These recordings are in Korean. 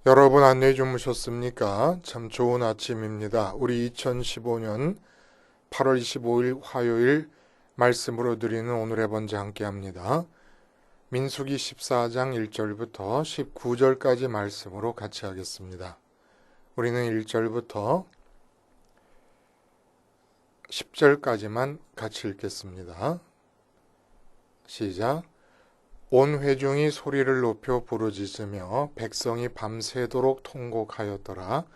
여러분 안녕히 주무셨습니까? 참 좋은 아침입니다. 우리 2015년 8월 25일 화요일 말씀으로 드리는 오늘의 번제 함께 합니다. 민수기 14장 1절부터 19절까지 말씀으로 같이 하겠습니다. 우리는 1절부터 10절까지만 같이 읽겠습니다. 시작. 온 회중이 소리를 높여 부르짖으며 백성이 밤새도록 통곡하였더라.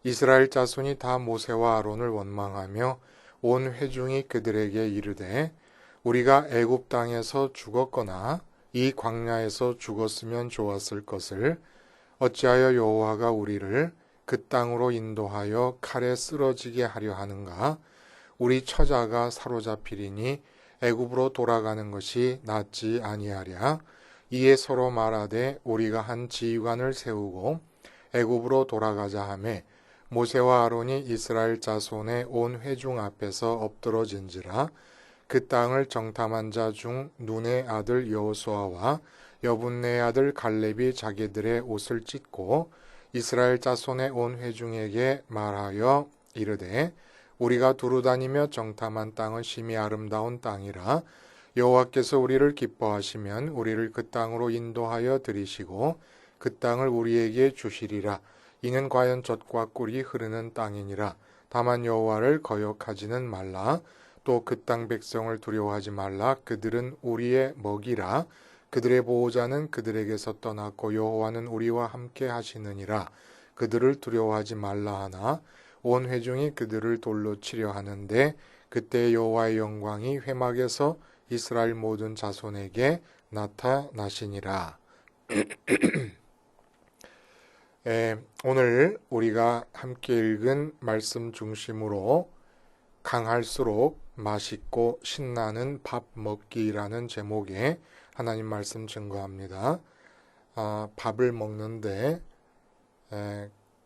이스라엘 자손이 다 모세와 아론을 원망하며 온 회중이 그들에게 이르되 우리가 애굽 땅에서 죽었거나 이 광야에서 죽었으면 좋았을 것을 어찌하여 여호와가 우리를 그 땅으로 인도하여 칼에 쓰러지게 하려 하는가? 우리 처자가 사로잡히리니 애굽으로 돌아가는 것이 낫지 아니하랴. 이에 서로 말하되 우리가 한 지휘관을 세우고 애굽으로 돌아가자 하매 모세와 아론이 이스라엘 자손의 온 회중 앞에서 엎드러진지라. 그 땅을 정탐한 자 중 눈의 아들 여호수아와 여분네의 아들 갈렙이 자기들의 옷을 찢고 이스라엘 자손의 온 회중에게 말하여 이르되 우리가 두루다니며 정탐한 땅은 심히 아름다운 땅이라. 여호와께서 우리를 기뻐하시면 우리를 그 땅으로 인도하여 들이시고 그 땅을 우리에게 주시리라. 이는 과연 젖과 꿀이 흐르는 땅이니라. 다만 여호와를 거역하지는 말라. 또 그 땅 백성을 두려워하지 말라. 그들은 우리의 먹이라. 그들의 보호자는 그들에게서 떠났고 여호와는 우리와 함께 하시느니라. 그들을 두려워하지 말라 하나 온 회중이 그들을 돌로 치려 하는데 그때 여호와의 영광이 회막에서 이스라엘 모든 자손에게 나타나시니라. 오늘 우리가 함께 읽은 말씀 중심으로 강할수록 맛있고 신나는 밥 먹기라는 제목의 하나님 말씀 증거합니다. 밥을 먹는데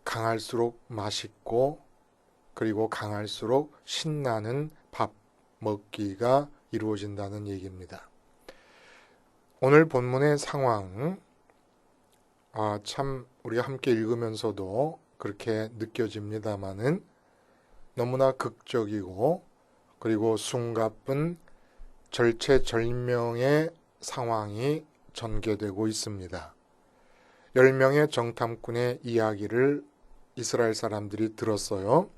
강할수록 맛있고 그리고 강할수록 신나는 밥 먹기가 이루어진다는 얘기입니다. 오늘 본문의 상황 참 우리가 함께 읽으면서도 그렇게 느껴집니다마는 너무나 극적이고 그리고 숨가쁜 절체절명의 상황이 전개되고 있습니다. 10명의 정탐꾼의 이야기를 이스라엘 사람들이 들었어요.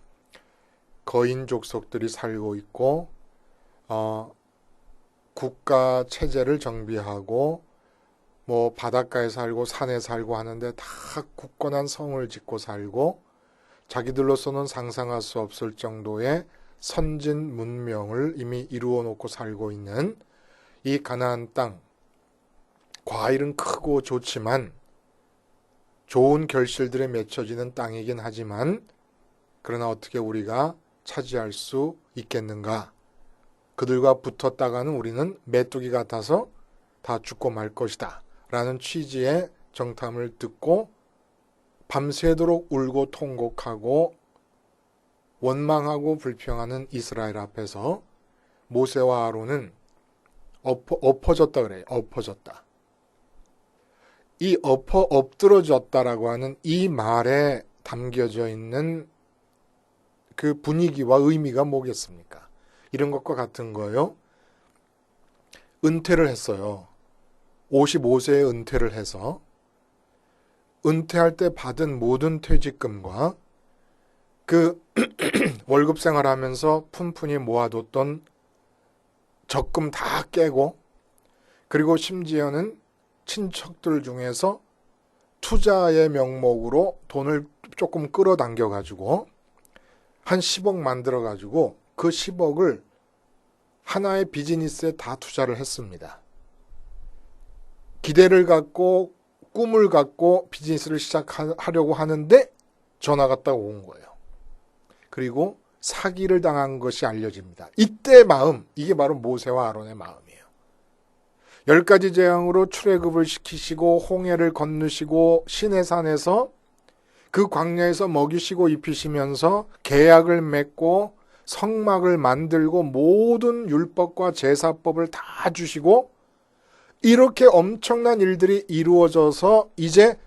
거인 족속들이 살고 있고 국가 체제를 정비하고 바닷가에 살고 산에 살고 하는데 다 굳건한 성을 짓고 살고 자기들로서는 상상할 수 없을 정도의 선진 문명을 이미 이루어 놓고 살고 있는 이 가나안 땅, 과일은 크고 좋지만 좋은 결실들에 맺혀지는 땅이긴 하지만 그러나 어떻게 우리가 차지할 수 있겠는가? 그들과 붙었다가는 우리는 메뚜기 같아서 다 죽고 말 것이다 라는 취지의 정탐을 듣고 밤새도록 울고 통곡하고 원망하고 불평하는 이스라엘 앞에서 모세와 아론은 엎어졌다 그래요. 엎어졌다. 이 엎드러졌다라고 하는 이 말에 담겨져 있는 그 분위기와 의미가 뭐겠습니까? 이런 것과 같은 거요. 은퇴를 했어요. 55세에 은퇴를 해서 은퇴할 때 받은 모든 퇴직금과 그 월급 생활하면서 푼푼히 모아뒀던 적금 다 깨고 그리고 심지어는 친척들 중에서 투자의 명목으로 돈을 조금 끌어당겨 가지고 한 10억 만들어 가지고 그 10억을 하나의 비즈니스에 다 투자를 했습니다. 기대를 갖고 꿈을 갖고 비즈니스를 시작하려고 하는데 전화가 딱 온 거예요. 그리고 사기를 당한 것이 알려집니다. 이때 마음, 이게 바로 모세와 아론의 마음이에요. 10가지 재앙으로 출애굽을 시키시고 홍해를 건너시고 시내산에서 그 광야에서 먹이시고 입히시면서 계약을 맺고 성막을 만들고 모든 율법과 제사법을 다 주시고 이렇게 엄청난 일들이 이루어져서 이제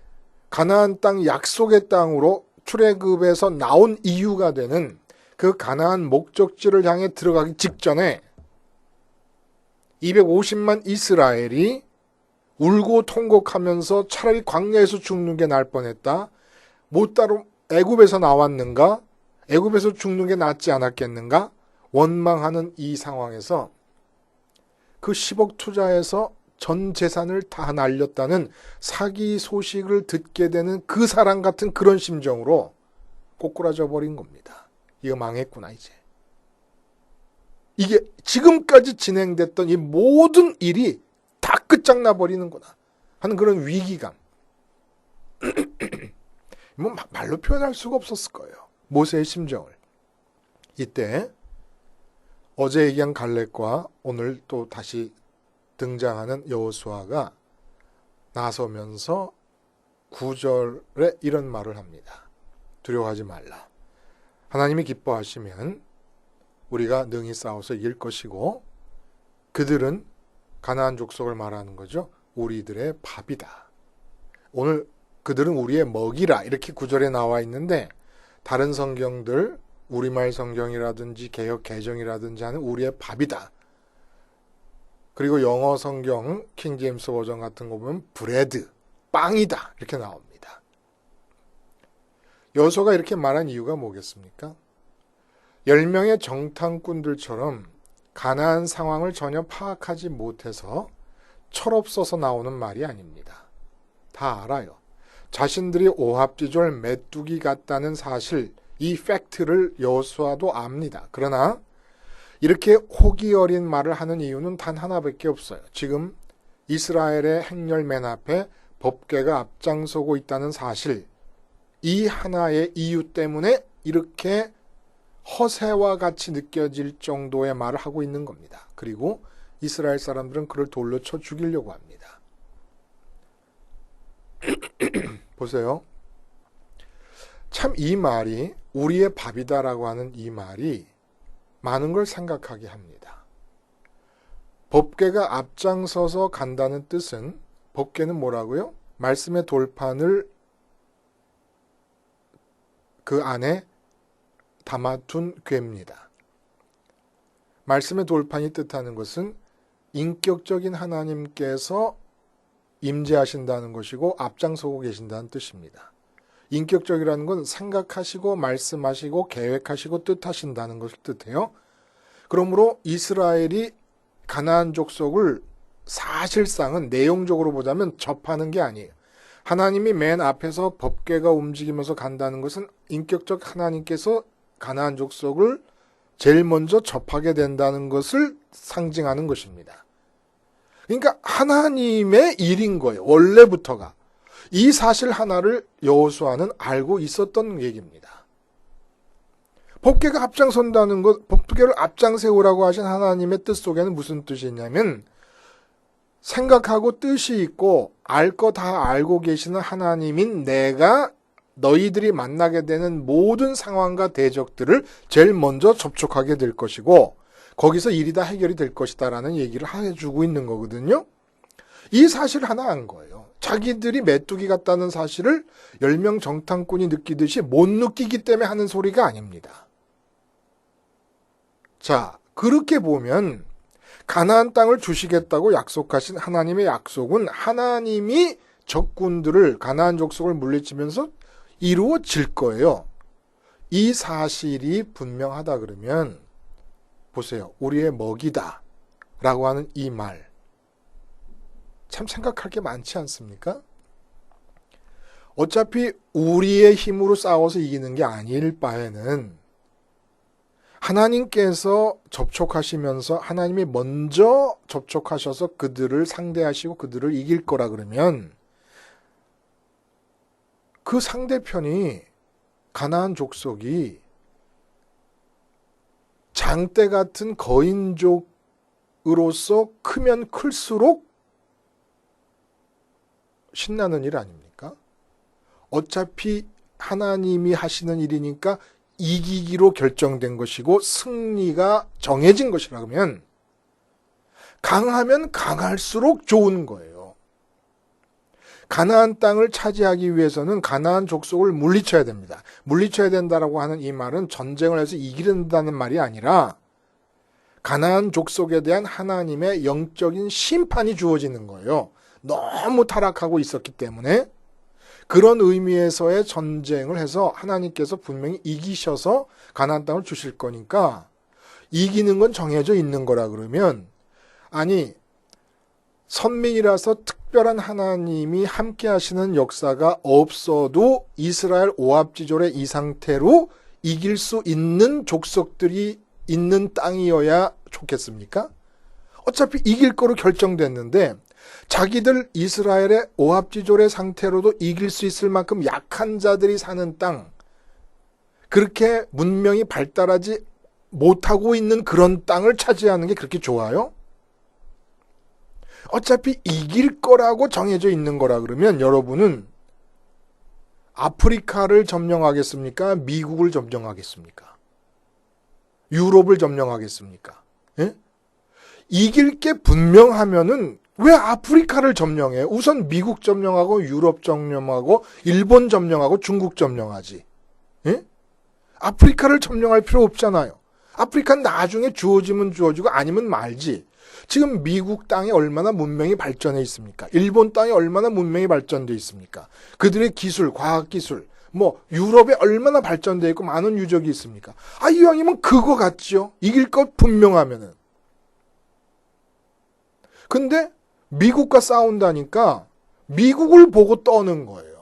가나안 땅 약속의 땅으로 출애굽에서 나온 이유가 되는 그 가나안 목적지를 향해 들어가기 직전에 250만 이스라엘이 울고 통곡하면서 차라리 광야에서 죽는 게 나을 뻔했다. 못 따로 애굽에서 나왔는가? 애굽에서 죽는 게 낫지 않았겠는가? 원망하는 이 상황에서 그 10억 투자해서 전 재산을 다 날렸다는 사기 소식을 듣게 되는 그 사람 같은 그런 심정으로 꼬꾸라져 버린 겁니다. 이거 망했구나 이제. 이게 지금까지 진행됐던 이 모든 일이 다 끝장나 버리는구나 하는 그런 위기감. 뭐 말로 표현할 수가 없었을 거예요. 모세의 심정을. 이때 어제 얘기한 갈렙과 오늘 또 다시 등장하는 여호수아가 나서면서 9절에 이런 말을 합니다. 두려워하지 말라. 하나님이 기뻐하시면 우리가 능히 싸워서 이길 것이고 그들은 가나안 족속을 말하는 거죠. 우리들의 밥이다. 오늘 그들은 우리의 먹이라 이렇게 9절에 나와 있는데 다른 성경들 우리말 성경이라든지 개역 개정이라든지 하는 우리의 밥이다. 그리고 영어 성경 킹 제임스 버전 같은 거 보면 브레드, 빵이다 이렇게 나옵니다. 여호수아가 이렇게 말한 이유가 뭐겠습니까? 10명의 정탐꾼들처럼 가나안 상황을 전혀 파악하지 못해서 철없어서 나오는 말이 아닙니다. 다 알아요. 자신들이 오합지졸 메뚜기 같다는 사실, 이 팩트를 여호수아도 압니다. 그러나 이렇게 호기 어린 말을 하는 이유는 단 하나밖에 없어요. 지금 이스라엘의 행렬 맨 앞에 법궤가 앞장서고 있다는 사실, 이 하나의 이유 때문에 이렇게 허세와 같이 느껴질 정도의 말을 하고 있는 겁니다. 그리고 이스라엘 사람들은 그를 돌로 쳐 죽이려고 합니다. 보세요. 참 이 말이 우리의 밥이다라고 하는 이 말이 많은 걸 생각하게 합니다. 법궤가 앞장서서 간다는 뜻은 법궤는 뭐라고요? 말씀의 돌판을 그 안에 담아둔 궤입니다. 말씀의 돌판이 뜻하는 것은 인격적인 하나님께서 임재하신다는 것이고 앞장서고 계신다는 뜻입니다. 인격적이라는 건 생각하시고 말씀하시고 계획하시고 뜻하신다는 것을 뜻해요. 그러므로 이스라엘이 가나안 족속을 사실상은 내용적으로 보자면 접하는 게 아니에요. 하나님이 맨 앞에서 법궤가 움직이면서 간다는 것은 인격적 하나님께서 가나안 족속을 제일 먼저 접하게 된다는 것을 상징하는 것입니다. 그러니까 하나님의 일인 거예요. 원래부터가. 이 사실 하나를 여호수아는 알고 있었던 얘기입니다. 법궤가 앞장선다는 것, 법궤를 앞장세우라고 하신 하나님의 뜻 속에는 무슨 뜻이 있냐면 생각하고 뜻이 있고 알 거 다 알고 계시는 하나님인 내가 너희들이 만나게 되는 모든 상황과 대적들을 제일 먼저 접촉하게 될 것이고 거기서 일이 다 해결이 될 것이다라는 얘기를 해주고 있는 거거든요. 이 사실 하나 안 거예요. 자기들이 메뚜기 같다는 사실을 10명 정탐꾼이 느끼듯이 못 느끼기 때문에 하는 소리가 아닙니다. 자, 그렇게 보면 가나안 땅을 주시겠다고 약속하신 하나님의 약속은 하나님이 적군들을 가나안 족속을 물리치면서 이루어질 거예요. 이 사실이 분명하다 그러면 보세요. 우리의 먹이다 라고 하는 이 말 참 생각할 게 많지 않습니까? 어차피 우리의 힘으로 싸워서 이기는 게 아닐 바에는 하나님께서 접촉하시면서 하나님이 먼저 접촉하셔서 그들을 상대하시고 그들을 이길 거라 그러면 그 상대편이 가나안 족속이 장대 같은 거인족으로서 크면 클수록 신나는 일 아닙니까? 어차피 하나님이 하시는 일이니까 이기기로 결정된 것이고 승리가 정해진 것이라 그러면 강하면 강할수록 좋은 거예요. 가나안 땅을 차지하기 위해서는 가나안 족속을 물리쳐야 됩니다. 물리쳐야 된다라고 하는 이 말은 전쟁을 해서 이기는다는 말이 아니라 가나안 족속에 대한 하나님의 영적인 심판이 주어지는 거예요. 너무 타락하고 있었기 때문에 그런 의미에서의 전쟁을 해서 하나님께서 분명히 이기셔서 가나안 땅을 주실 거니까 이기는 건 정해져 있는 거라 그러면 아니 선민이라서 특별한 하나님이 함께 하시는 역사가 없어도 이스라엘 오합지졸의 이 상태로 이길 수 있는 족속들이 있는 땅이어야 좋겠습니까? 어차피 이길 거로 결정됐는데 자기들 이스라엘의 오합지졸의 상태로도 이길 수 있을 만큼 약한 자들이 사는 땅, 그렇게 문명이 발달하지 못하고 있는 그런 땅을 차지하는 게 그렇게 좋아요? 어차피 이길 거라고 정해져 있는 거라 그러면 여러분은 아프리카를 점령하겠습니까? 미국을 점령하겠습니까? 유럽을 점령하겠습니까? 예? 이길 게 분명하면은 왜 아프리카를 점령해? 우선 미국 점령하고 유럽 점령하고 일본 점령하고 중국 점령하지. 예? 아프리카를 점령할 필요 없잖아요. 아프리카는 나중에 주어지면 주어지고 아니면 말지. 지금 미국 땅이 얼마나 문명이 발전해 있습니까? 일본 땅이 얼마나 문명이 발전돼 있습니까? 그들의 기술, 과학기술, 유럽에 얼마나 발전돼 있고 많은 유적이 있습니까? 이왕이면 그거 같죠. 이길 것 분명하면은. 근데 미국과 싸운다니까 미국을 보고 떠는 거예요.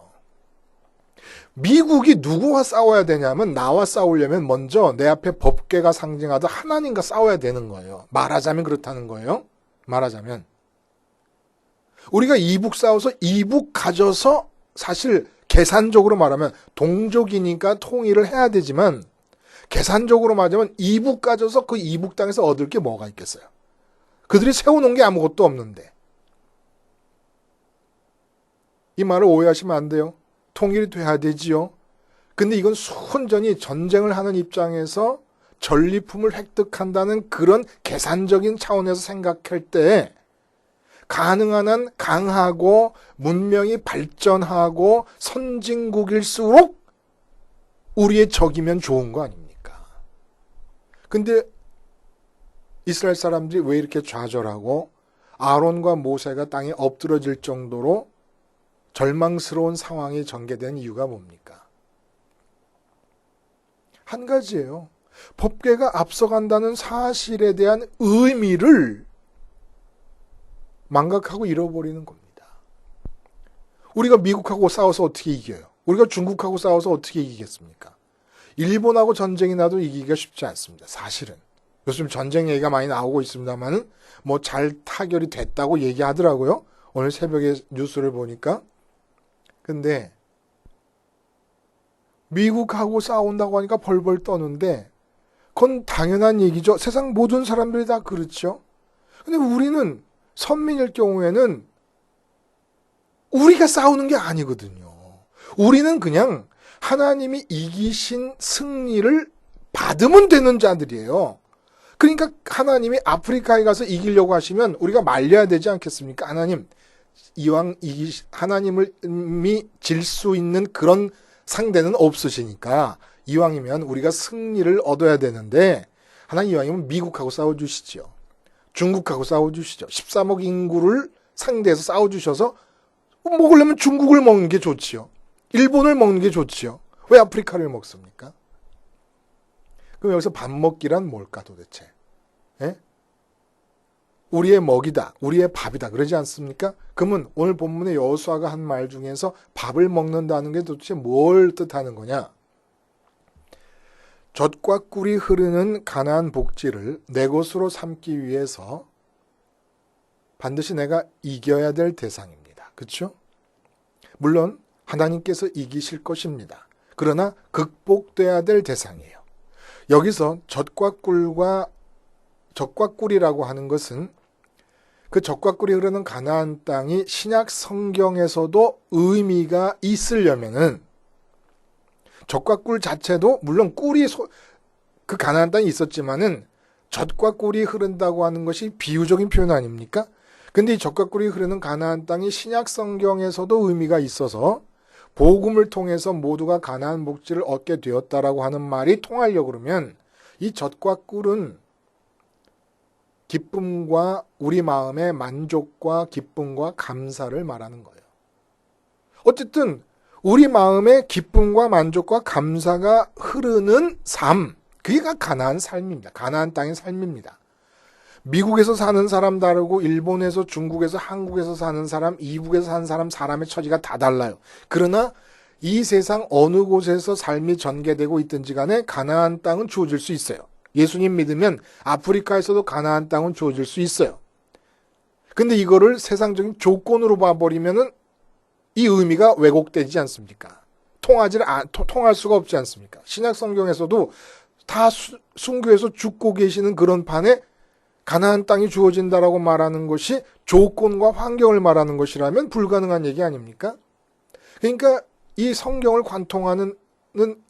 미국이 누구와 싸워야 되냐면 나와 싸우려면 먼저 내 앞에 법궤가 상징하던 하나님과 싸워야 되는 거예요. 말하자면 그렇다는 거예요. 말하자면 우리가 이북 싸워서 이북 가져서 사실 계산적으로 말하면 동족이니까 통일을 해야 되지만 계산적으로 말하자면 이북 가져서 그 이북 땅에서 얻을 게 뭐가 있겠어요. 그들이 세워놓은 게 아무것도 없는데. 이 말을 오해하시면 안 돼요. 통일이 돼야 되지요. 근데 이건 순전히 전쟁을 하는 입장에서 전리품을 획득한다는 그런 계산적인 차원에서 생각할 때 가능한 한 강하고 문명이 발전하고 선진국일수록 우리의 적이면 좋은 거 아닙니까? 근데 이스라엘 사람들이 왜 이렇게 좌절하고 아론과 모세가 땅에 엎드러질 정도로 절망스러운 상황이 전개된 이유가 뭡니까? 한 가지예요. 법궤가 앞서간다는 사실에 대한 의미를 망각하고 잃어버리는 겁니다. 우리가 미국하고 싸워서 어떻게 이겨요? 우리가 중국하고 싸워서 어떻게 이기겠습니까? 일본하고 전쟁이 나도 이기기가 쉽지 않습니다. 사실은. 요즘 전쟁 얘기가 많이 나오고 있습니다만은 잘 타결이 됐다고 얘기하더라고요. 오늘 새벽에 뉴스를 보니까. 근데 미국하고 싸운다고 하니까 벌벌 떠는데 그건 당연한 얘기죠. 세상 모든 사람들이 다 그렇죠. 근데 우리는 선민일 경우에는 우리가 싸우는 게 아니거든요. 우리는 그냥 하나님이 이기신 승리를 받으면 되는 자들이에요. 그러니까 하나님이 아프리카에 가서 이기려고 하시면 우리가 말려야 되지 않겠습니까? 하나님, 이왕 하나님이 질 수 있는 그런 상대는 없으시니까 이왕이면 우리가 승리를 얻어야 되는데 하나님 이왕이면 미국하고 싸워주시죠. 중국하고 싸워주시죠. 13억 인구를 상대해서 싸워주셔서 먹으려면 중국을 먹는 게 좋지요. 일본을 먹는 게 좋지요. 왜 아프리카를 먹습니까? 그럼 여기서 밥 먹기란 뭘까 도대체? 예? 우리의 먹이다, 우리의 밥이다 그러지 않습니까? 그러면 오늘 본문의 여호수아가 한 말 중에서 밥을 먹는다는 게 도대체 뭘 뜻하는 거냐? 젖과 꿀이 흐르는 가나안 복지를 내 것으로 삼기 위해서 반드시 내가 이겨야 될 대상입니다. 그렇죠? 물론 하나님께서 이기실 것입니다. 그러나 극복돼야 될 대상이에요. 여기서 젖과 꿀이라고 하는 것은 그 젖과 꿀이 흐르는 가나안 땅이 신약 성경에서도 의미가 있으려면은 젖과 꿀 자체도 물론 꿀이 그 가나안 땅에 있었지만은 젖과 꿀이 흐른다고 하는 것이 비유적인 표현 아닙니까? 근데 이 젖과 꿀이 흐르는 가나안 땅이 신약 성경에서도 의미가 있어서 복음을 통해서 모두가 가나안 복지를 얻게 되었다라고 하는 말이 통하려고 그러면 이 젖과 꿀은 기쁨과 우리 마음의 만족과 기쁨과 감사를 말하는 거예요. 어쨌든 우리 마음의 기쁨과 만족과 감사가 흐르는 삶, 그게 가나안 삶입니다. 가나안 땅의 삶입니다. 미국에서 사는 사람 다르고 일본에서 중국에서 한국에서 사는 사람, 이북에서 사는 사람, 사람의 처지가 다 달라요. 그러나 이 세상 어느 곳에서 삶이 전개되고 있든지 간에 가나안 땅은 주어질 수 있어요. 예수님 믿으면 아프리카에서도 가나안 땅은 주어질 수 있어요. 근데 이거를 세상적인 조건으로 봐버리면은 이 의미가 왜곡되지 않습니까? 통할 수가 없지 않습니까? 신약 성경에서도 다 순교해서 죽고 계시는 그런 판에 가나안 땅이 주어진다라고 말하는 것이 조건과 환경을 말하는 것이라면 불가능한 얘기 아닙니까? 그러니까 이 성경을 관통하는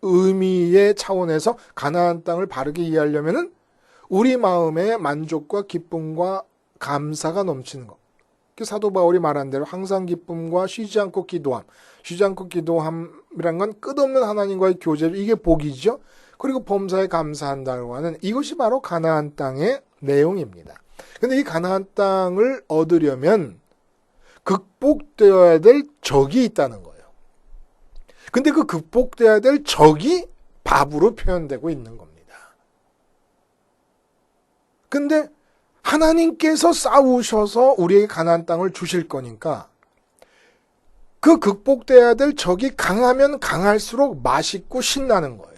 의미의 차원에서 가나안 땅을 바르게 이해하려면은 우리 마음의 만족과 기쁨과 감사가 넘치는 것. 사도 바울이 말한 대로 항상 기쁨과 쉬지 않고 기도함. 쉬지 않고 기도함이란 건 끝없는 하나님과의 교제를, 이게 복이죠. 그리고 범사에 감사한다고 하는 이것이 바로 가나안 땅의 내용입니다. 근데 이 가나안 땅을 얻으려면 극복되어야 될 적이 있다는 거예요. 근데 그 극복되어야 될 적이 밥으로 표현되고 있는 겁니다. 근데 하나님께서 싸우셔서 우리에게 가나안 땅을 주실 거니까 그 극복돼야 될 적이 강하면 강할수록 맛있고 신나는 거예요.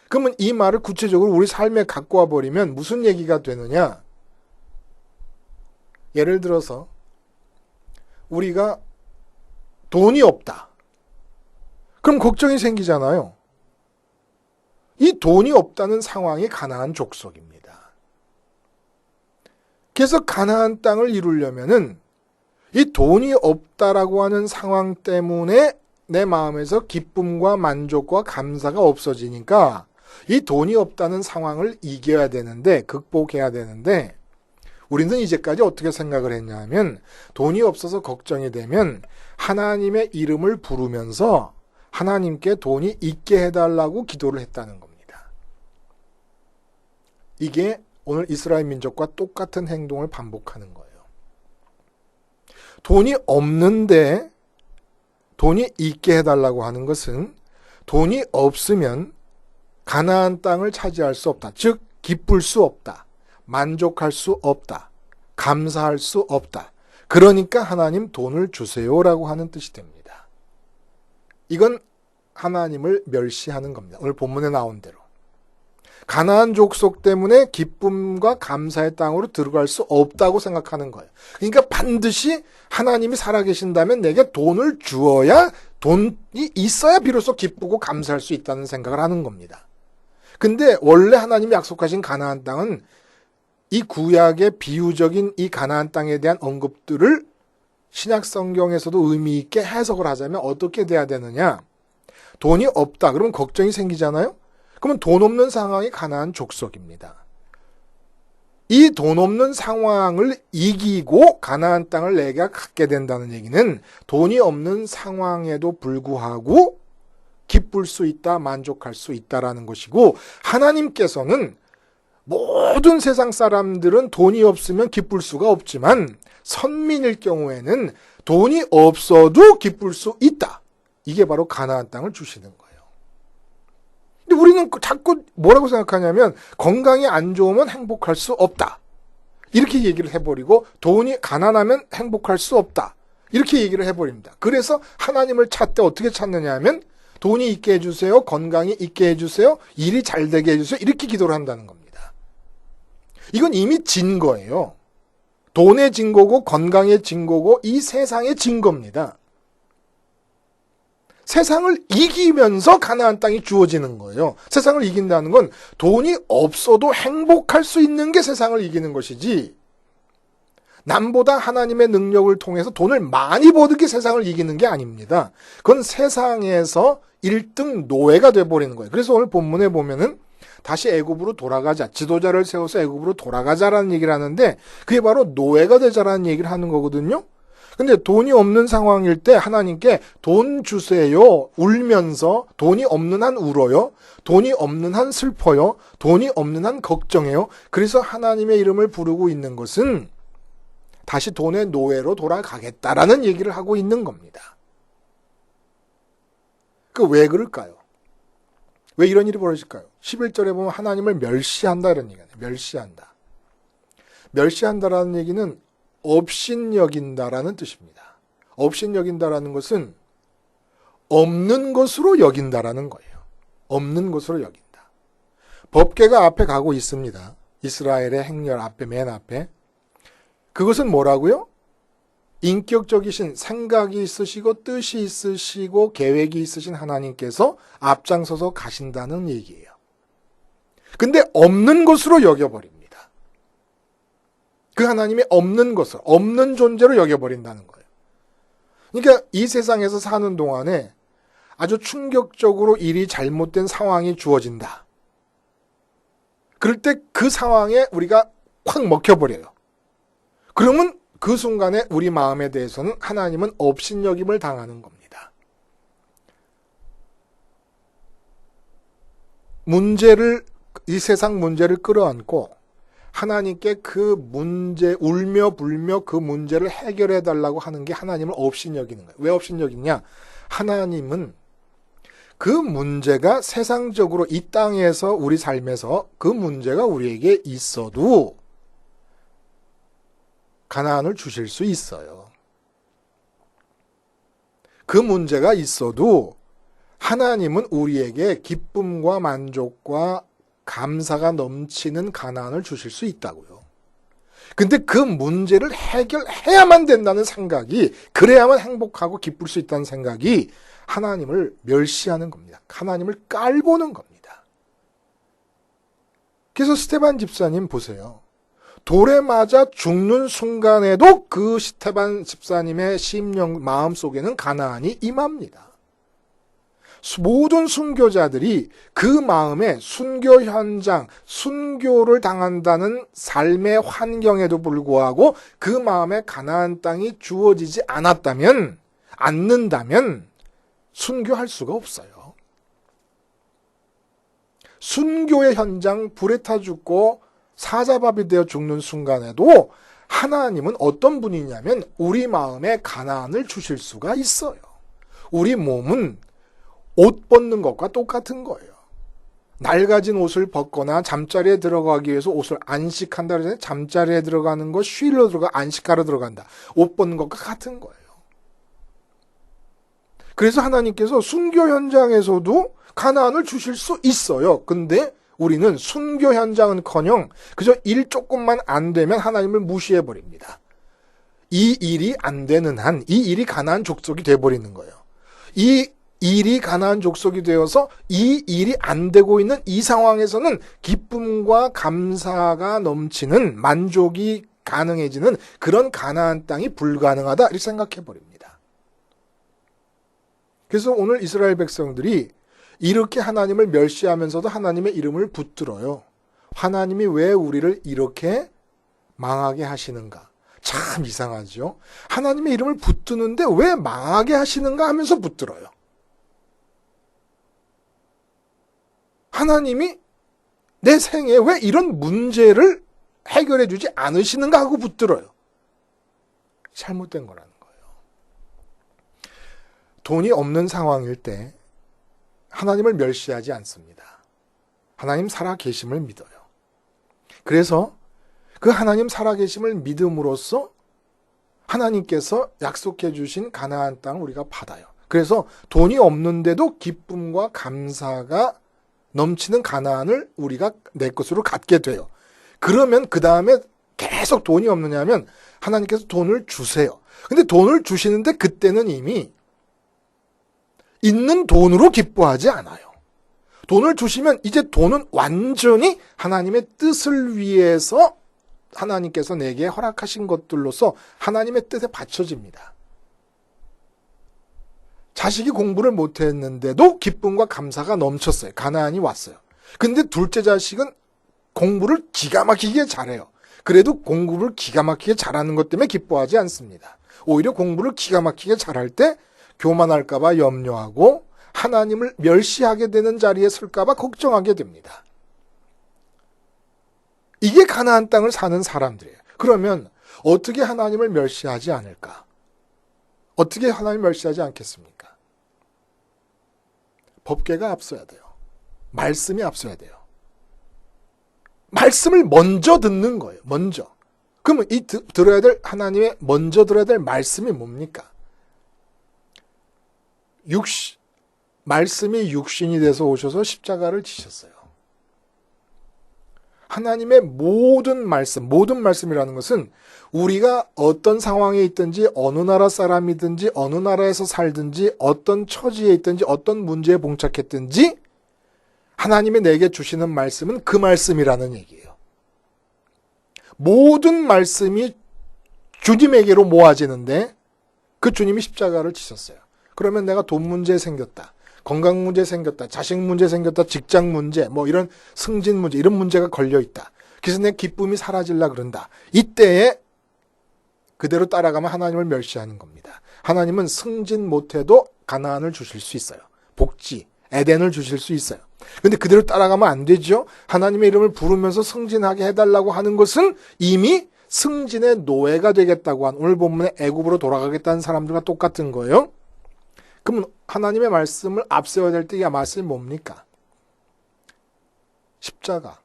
그러면 이 말을 구체적으로 우리 삶에 갖고 와버리면 무슨 얘기가 되느냐? 예를 들어서 우리가 돈이 없다. 그럼 걱정이 생기잖아요. 이 돈이 없다는 상황이 가나안 족속입니다. 그래서 가나안 땅을 이루려면은 이 돈이 없다라고 하는 상황 때문에 내 마음에서 기쁨과 만족과 감사가 없어지니까 이 돈이 없다는 상황을 이겨야 되는데, 극복해야 되는데, 우리는 이제까지 어떻게 생각을 했냐면 돈이 없어서 걱정이 되면 하나님의 이름을 부르면서 하나님께 돈이 있게 해달라고 기도를 했다는 겁니다. 이게 오늘 이스라엘 민족과 똑같은 행동을 반복하는 거예요. 돈이 없는데 돈이 있게 해달라고 하는 것은 돈이 없으면 가나안 땅을 차지할 수 없다. 즉 기쁠 수 없다. 만족할 수 없다. 감사할 수 없다. 그러니까 하나님 돈을 주세요라고 하는 뜻이 됩니다. 이건 하나님을 멸시하는 겁니다. 오늘 본문에 나온 대로. 가나안 족속 때문에 기쁨과 감사의 땅으로 들어갈 수 없다고 생각하는 거예요. 그러니까 반드시 하나님이 살아계신다면 내게 돈을 주어야, 돈이 있어야 비로소 기쁘고 감사할 수 있다는 생각을 하는 겁니다. 근데 원래 하나님이 약속하신 가나안 땅은 이 구약의 비유적인 이 가나안 땅에 대한 언급들을 신약 성경에서도 의미 있게 해석을 하자면 어떻게 돼야 되느냐? 돈이 없다. 그러면 걱정이 생기잖아요? 그러면 돈 없는 상황이 가나안 족속입니다. 이 돈 없는 상황을 이기고 가나안 땅을 내가 갖게 된다는 얘기는 돈이 없는 상황에도 불구하고 기쁠 수 있다, 만족할 수 있다라는 것이고, 하나님께서는 모든 세상 사람들은 돈이 없으면 기쁠 수가 없지만 선민일 경우에는 돈이 없어도 기쁠 수 있다. 이게 바로 가나안 땅을 주시는 거예요. 근데 우리는 자꾸 뭐라고 생각하냐면 건강이 안 좋으면 행복할 수 없다. 이렇게 얘기를 해버리고 돈이 가난하면 행복할 수 없다. 이렇게 얘기를 해버립니다. 그래서 하나님을 찾되 어떻게 찾느냐 하면 돈이 있게 해주세요. 건강이 있게 해주세요. 일이 잘 되게 해주세요. 이렇게 기도를 한다는 겁니다. 이건 이미 진 거예요. 돈의 증거고 건강의 증거고 이 세상의 증거입니다. 세상을 이기면서 가나안 땅이 주어지는 거예요. 세상을 이긴다는 건 돈이 없어도 행복할 수 있는 게 세상을 이기는 것이지, 남보다 하나님의 능력을 통해서 돈을 많이 버는 게 세상을 이기는 게 아닙니다. 그건 세상에서 1등 노예가 돼버리는 거예요. 그래서 오늘 본문에 보면은 다시 애굽으로 돌아가자. 지도자를 세워서 애굽으로 돌아가자라는 얘기를 하는데 그게 바로 노예가 되자라는 얘기를 하는 거거든요. 근데 돈이 없는 상황일 때 하나님께 돈 주세요. 울면서 돈이 없는 한 울어요. 돈이 없는 한 슬퍼요. 돈이 없는 한 걱정해요. 그래서 하나님의 이름을 부르고 있는 것은 다시 돈의 노예로 돌아가겠다라는 얘기를 하고 있는 겁니다. 왜 그럴까요? 왜 이런 일이 벌어질까요? 11절에 보면 하나님을 멸시한다 이런 얘기예요. 멸시한다. 멸시한다라는 얘기는 업신여긴다라는 뜻입니다. 업신여긴다라는 것은 없는 것으로 여긴다라는 거예요. 없는 것으로 여긴다. 법궤가 앞에 가고 있습니다. 이스라엘의 행렬 앞에, 맨 앞에. 그것은 뭐라고요? 인격적이신 생각이 있으시고 뜻이 있으시고 계획이 있으신 하나님께서 앞장서서 가신다는 얘기예요. 근데 없는 것으로 여겨버립니다. 그 하나님이 없는 것을, 없는 존재로 여겨버린다는 거예요. 그러니까 이 세상에서 사는 동안에 아주 충격적으로 일이 잘못된 상황이 주어진다. 그럴 때 그 상황에 우리가 확 먹혀버려요. 그러면 그 순간에 우리 마음에 대해서는 하나님은 업신여김을 당하는 겁니다. 이 세상 문제를 끌어안고 하나님께 그 문제, 울며 불며 그 문제를 해결해 달라고 하는 게 하나님을 업신여기는 거예요. 왜 업신여기냐? 하나님은 그 문제가 세상적으로 이 땅에서 우리 삶에서 그 문제가 우리에게 있어도 가나안을 주실 수 있어요. 그 문제가 있어도 하나님은 우리에게 기쁨과 만족과 감사가 넘치는 가나안을 주실 수 있다고요. 근데 그 문제를 해결해야만 된다는 생각이, 그래야만 행복하고 기쁠 수 있다는 생각이 하나님을 멸시하는 겁니다. 하나님을 깔보는 겁니다. 그래서 스데반 집사님 보세요. 돌에 맞아 죽는 순간에도 그 스데반 집사님의 심령 마음속에는 가나안이 임합니다. 모든 순교자들이 그 마음에 순교 현장, 순교를 당한다는 삶의 환경에도 불구하고 그 마음에 가나안 땅이 주어지지 않는다면 순교할 수가 없어요. 순교의 현장, 불에 타 죽고 사자밥이 되어 죽는 순간에도 하나님은 어떤 분이냐면 우리 마음에 가나안을 주실 수가 있어요. 우리 몸은 옷 벗는 것과 똑같은 거예요. 낡아진 옷을 벗거나 잠자리에 들어가기 위해서 옷을 안식한다 그러잖아요. 잠자리에 들어가는 거 쉬러 들어가 안식하러 들어간다. 옷 벗는 것과 같은 거예요. 그래서 하나님께서 순교 현장에서도 가나안을 주실 수 있어요. 근데 우리는 순교 현장은커녕 그저 일 조금만 안 되면 하나님을 무시해 버립니다. 이 일이 안 되는 한 이 일이 가나안 족속이 돼 버리는 거예요. 이 일이 가나안 족속이 되어서 이 일이 안 되고 있는 이 상황에서는 기쁨과 감사가 넘치는 만족이 가능해지는 그런 가나안 땅이 불가능하다 이렇게 생각해 버립니다. 그래서 오늘 이스라엘 백성들이 이렇게 하나님을 멸시하면서도 하나님의 이름을 붙들어요. 하나님이 왜 우리를 이렇게 망하게 하시는가? 참 이상하죠. 하나님의 이름을 붙드는데 왜 망하게 하시는가 하면서 붙들어요. 하나님이 내 생에 왜 이런 문제를 해결해 주지 않으시는가 하고 붙들어요. 잘못된 거라는 거예요. 돈이 없는 상황일 때 하나님을 멸시하지 않습니다. 하나님 살아계심을 믿어요. 그래서 그 하나님 살아계심을 믿음으로써 하나님께서 약속해 주신 가나안 땅을 우리가 받아요. 그래서 돈이 없는데도 기쁨과 감사가 넘치는 가나안을 우리가 내 것으로 갖게 돼요. 그러면 그 다음에 계속 돈이 없느냐면 하나님께서 돈을 주세요. 근데 돈을 주시는데 그때는 이미 있는 돈으로 기뻐하지 않아요. 돈을 주시면 이제 돈은 완전히 하나님의 뜻을 위해서 하나님께서 내게 허락하신 것들로서 하나님의 뜻에 받쳐집니다. 자식이 공부를 못했는데도 기쁨과 감사가 넘쳤어요. 가나안이 왔어요. 근데 둘째 자식은 공부를 기가 막히게 잘해요. 그래도 공부를 기가 막히게 잘하는 것 때문에 기뻐하지 않습니다. 오히려 공부를 기가 막히게 잘할 때 교만할까 봐 염려하고 하나님을 멸시하게 되는 자리에 설까 봐 걱정하게 됩니다. 이게 가나안 땅을 사는 사람들이에요. 그러면 어떻게 하나님을 멸시하지 않을까? 어떻게 하나님을 멸시하지 않겠습니까? 법궤가 앞서야 돼요. 말씀이 앞서야 돼요. 말씀을 먼저 듣는 거예요. 먼저. 그러면 이 들어야 될 하나님의 먼저 들어야 될 말씀이 뭡니까? 말씀이 육신이 돼서 오셔서 십자가를 지셨어요. 하나님의 모든 말씀이라는 것은 우리가 어떤 상황에 있든지 어느 나라 사람이든지 어느 나라에서 살든지 어떤 처지에 있든지 어떤 문제에 봉착했든지 하나님이 내게 주시는 말씀은 그 말씀이라는 얘기예요. 모든 말씀이 주님에게로 모아지는데 그 주님이 십자가를 지셨어요. 그러면 내가 돈 문제 생겼다. 건강 문제 생겼다. 자식 문제 생겼다. 직장 문제, 뭐 이런 승진 문제, 이런 문제가 걸려 있다. 그래서 내 기쁨이 사라질라 그런다. 이때에 그대로 따라가면 하나님을 멸시하는 겁니다. 하나님은 승진 못해도 가나안을 주실 수 있어요. 복지, 에덴을 주실 수 있어요. 근데 그대로 따라가면 안 되죠. 하나님의 이름을 부르면서 승진하게 해달라고 하는 것은 이미 승진의 노예가 되겠다고 한 오늘 본문에 애굽으로 돌아가겠다는 사람들과 똑같은 거예요. 그러면 하나님의 말씀을 앞세워야 될 때 이 말씀이 뭡니까? 십자가.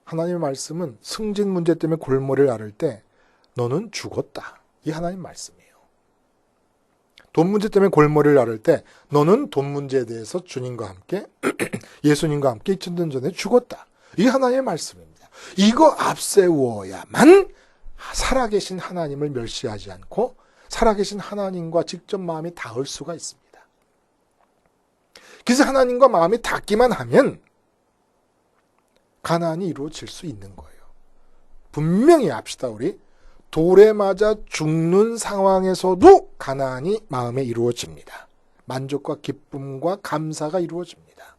하나님의 말씀은 승진 문제 때문에 골머리를 앓을 때 너는 죽었다. 이 하나님 말씀이에요. 돈 문제 때문에 골머리를 앓을 때 너는 돈 문제에 대해서 주님과 함께 예수님과 함께 2000년 전에 죽었다. 이게 하나님의 말씀입니다. 이거 앞세워야만 살아계신 하나님을 멸시하지 않고 살아계신 하나님과 직접 마음이 닿을 수가 있습니다. 그래서 하나님과 마음이 닿기만 하면 가나안이 이루어질 수 있는 거예요. 분명히 합시다. 우리 돌에 맞아 죽는 상황에서도 가나안이 마음에 이루어집니다. 만족과 기쁨과 감사가 이루어집니다.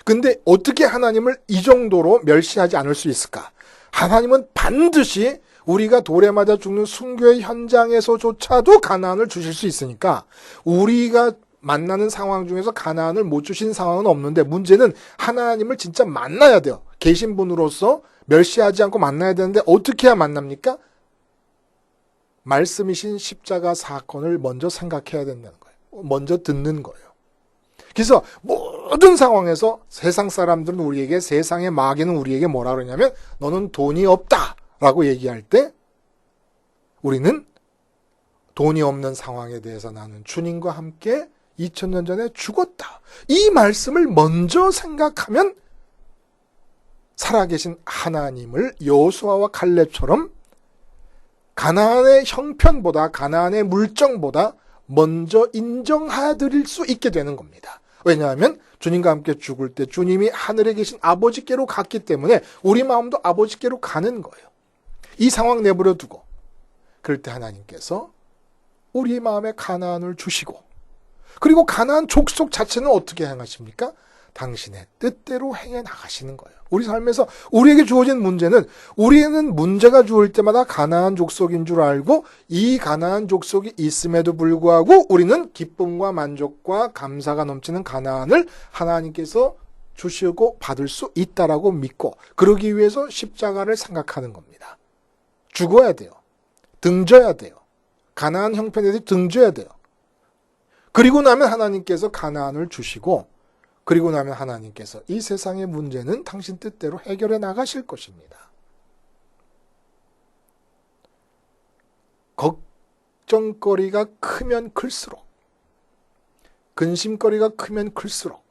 근데 어떻게 하나님을 이 정도로 멸시하지 않을 수 있을까? 하나님은 반드시 우리가 돌에 맞아 죽는 순교의 현장에서조차도 가나안을 주실 수 있으니까 우리가 만나는 상황 중에서 가나안을 못 주신 상황은 없는데 문제는 하나님을 진짜 만나야 돼요. 계신 분으로서 멸시하지 않고 만나야 되는데 어떻게 해야 만납니까? 말씀이신 십자가 사건을 먼저 생각해야 된다는 거예요. 먼저 듣는 거예요. 그래서 모든 상황에서 세상 사람들은 우리에게, 세상의 마귀는 우리에게 뭐라 그러냐면 너는 돈이 없다 라고 얘기할 때 우리는 돈이 없는 상황에 대해서 나는 주님과 함께 2000년 전에 죽었다. 이 말씀을 먼저 생각하면 살아계신 하나님을 여호수아와 갈렙처럼 가나안의 형편보다 가나안의 물정보다 먼저 인정해드릴 수 있게 되는 겁니다. 왜냐하면 주님과 함께 죽을 때 주님이 하늘에 계신 아버지께로 갔기 때문에 우리 마음도 아버지께로 가는 거예요. 이 상황 내버려 두고 그럴 때 하나님께서 우리 마음에 가나안을 주시고 그리고 가나안 족속 자체는 어떻게 행하십니까? 당신의 뜻대로 행해 나가시는 거예요. 우리 삶에서 우리에게 주어진 문제는 우리는 문제가 주어질 때마다 가나안 족속인 줄 알고 이 가나안 족속이 있음에도 불구하고 우리는 기쁨과 만족과 감사가 넘치는 가나안을 하나님께서 주시고 받을 수 있다라고 믿고 그러기 위해서 십자가를 생각하는 겁니다. 죽어야 돼요. 등져야 돼요. 가나안 형편에 대해 등져야 돼요. 그리고 나면 하나님께서 가나안을 주시고 그리고 나면 하나님께서 이 세상의 문제는 당신 뜻대로 해결해 나가실 것입니다. 걱정거리가 크면 클수록 근심거리가 크면 클수록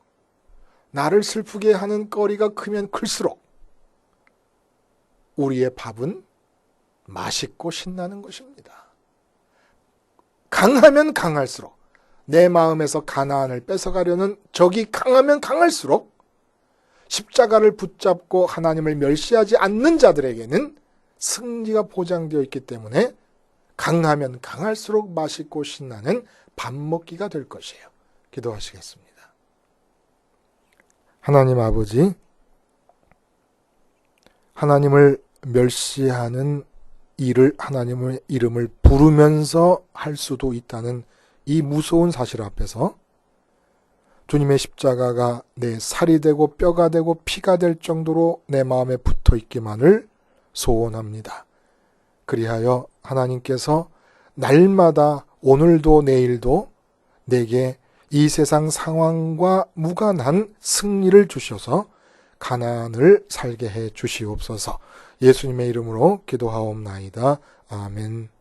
나를 슬프게 하는 거리가 크면 클수록 우리의 밥은 맛있고 신나는 것입니다. 강하면 강할수록 내 마음에서 가나안을 뺏어가려는 적이 강하면 강할수록 십자가를 붙잡고 하나님을 멸시하지 않는 자들에게는 승리가 보장되어 있기 때문에 강하면 강할수록 맛있고 신나는 밥 먹기가 될 것이에요. 기도하시겠습니다. 하나님 아버지, 하나님을 멸시하는 일을 하나님의 이름을 부르면서 할 수도 있다는 이 무서운 사실 앞에서 주님의 십자가가 내 살이 되고 뼈가 되고 피가 될 정도로 내 마음에 붙어 있기만을 소원합니다. 그리하여 하나님께서 날마다 오늘도 내일도 내게 이 세상 상황과 무관한 승리를 주셔서 가나안을 살게 해 주시옵소서. 예수님의 이름으로 기도하옵나이다. 아멘.